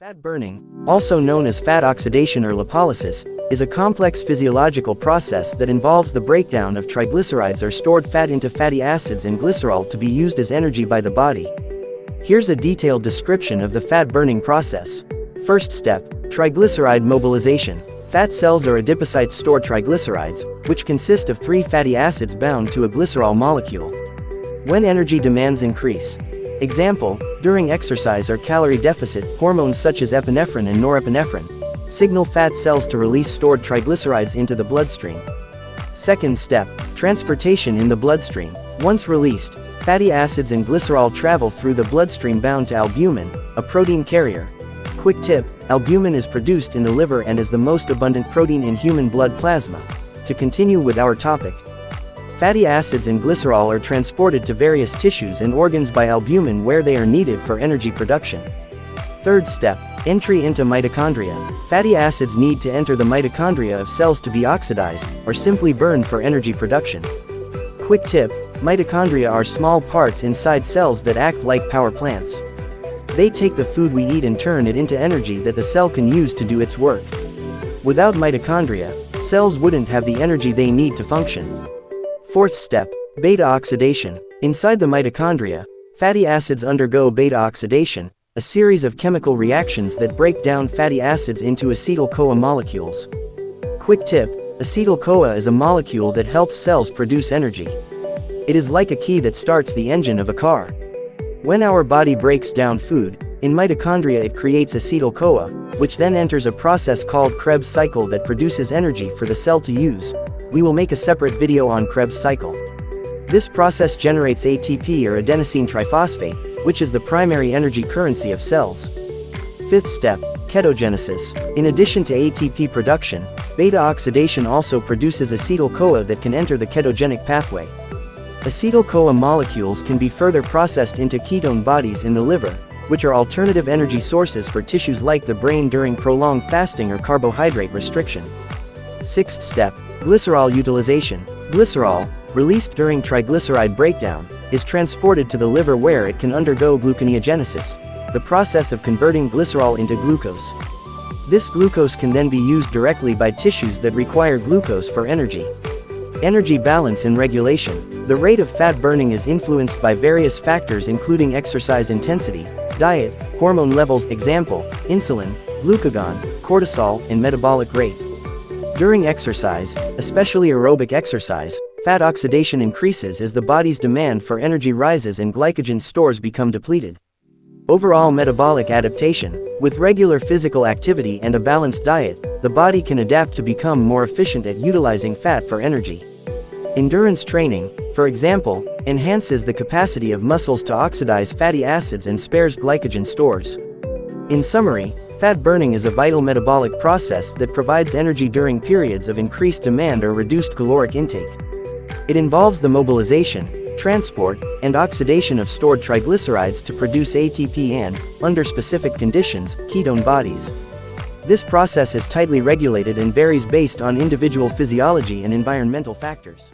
Fat burning, also known as fat oxidation or lipolysis, is a complex physiological process that involves the breakdown of triglycerides or stored fat into fatty acids and glycerol to be used as energy by the body. Here's a detailed description of the fat burning process. First step, triglyceride mobilization. Fat cells or adipocytes store triglycerides, which consist of three fatty acids bound to a glycerol molecule. When energy demands increase. Example, during exercise or calorie deficit, hormones such as epinephrine and norepinephrine signal fat cells to release stored triglycerides into the bloodstream. Second step, transportation in the bloodstream. Once released, fatty acids and glycerol travel through the bloodstream bound to albumin, a protein carrier. Quick tip, albumin is produced in the liver and is the most abundant protein in human blood plasma. To continue with our topic, fatty acids and glycerol are transported to various tissues and organs by albumin where they are needed for energy production. Third step, entry into mitochondria. Fatty acids need to enter the mitochondria of cells to be oxidized, or simply burned for energy production. Quick tip, mitochondria are small parts inside cells that act like power plants. They take the food we eat and turn it into energy that the cell can use to do its work. Without mitochondria, cells wouldn't have the energy they need to function. Fourth step, beta oxidation. Inside the mitochondria, fatty acids undergo beta oxidation, a series of chemical reactions that break down fatty acids into acetyl-CoA molecules. Quick tip, acetyl-CoA is a molecule that helps cells produce energy. It is like a key that starts the engine of a car. When our body breaks down food, in mitochondria it creates acetyl-CoA, which then enters a process called Krebs cycle that produces energy for the cell to use. We will make a separate video on Krebs cycle. This process generates ATP or adenosine triphosphate, which is the primary energy currency of cells. Fifth step, ketogenesis. In addition to ATP production, beta oxidation also produces acetyl-CoA that can enter the ketogenic pathway. Acetyl-CoA molecules can be further processed into ketone bodies in the liver, which are alternative energy sources for tissues like the brain during prolonged fasting or carbohydrate restriction. Sixth step, glycerol utilization. Glycerol, released during triglyceride breakdown, is transported to the liver where it can undergo gluconeogenesis, the process of converting glycerol into glucose. This glucose can then be used directly by tissues that require glucose for energy. Energy balance and regulation. The rate of fat burning is influenced by various factors including exercise intensity, diet, hormone levels, example, insulin, glucagon, cortisol, and metabolic rate. During exercise, especially aerobic exercise, fat oxidation increases as the body's demand for energy rises and glycogen stores become depleted. Overall metabolic adaptation. With regular physical activity and a balanced diet, the body can adapt to become more efficient at utilizing fat for energy. Endurance training, for example, enhances the capacity of muscles to oxidize fatty acids and spares glycogen stores. In summary, fat burning is a vital metabolic process that provides energy during periods of increased demand or reduced caloric intake. It involves the mobilization, transport, and oxidation of stored triglycerides to produce ATP and, under specific conditions, ketone bodies. This process is tightly regulated and varies based on individual physiology and environmental factors.